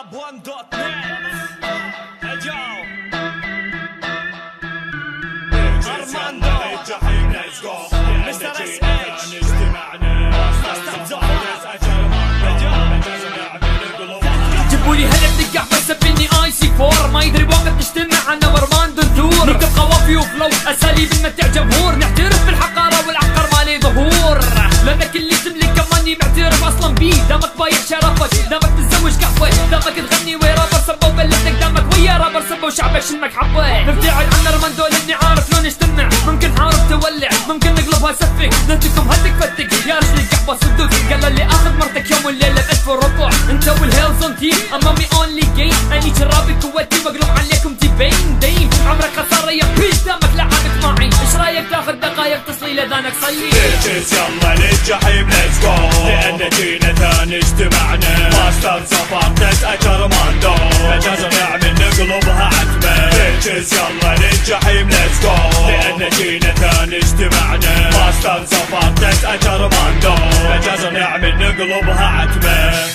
Arab1.net. اجاو ارماندو الجحيم ليتس جو مستر اس اتش جيبولي هلا بنقع بس فيني اي سي 4 ما يدري وقت نجتمع انا وارماندو نثور نكتب قوافي وفلو اساليب المتع جمهور نحترف بالحقاره والعقار مالي ظهور لانك اللي تملك كماني معترف اصلا بيه دامك بايع شرفك دامك تتزوج قهوه دامك تغني ويا رابر سبه وبلدك دامك ويا رابر سبه وشعبك شمك حبه نبتعد عن ارماندو لاني عارف لو نجتمع ممكن حارب تولع ممكن نقلبها سفك نتكم هدك فتك يا رجل القحوه صدق قال اللي اخذ مرتك يوم والليله ب1000 وربع انت والهيلز اون تيم امامي اونلي جيم اني شرابي كويتي واقلب عليكم تبين دين عمرك خساره يا بيش دامك لعبت معي ايش رايك تاخذ دقايق تصلي اذانك صلي بيتشز يلا للجحيم ليتس جو لان جينا ثاني اجتمعنا ماستر سفارتس ارماندو اجازه نعمل نقلبها عتمه بيتشز يلا للجحيم ليتس جو لان جينا ثاني اجتمعنا ماستر سفارتس ارماندو اجازه نعمل نقلبها عتمه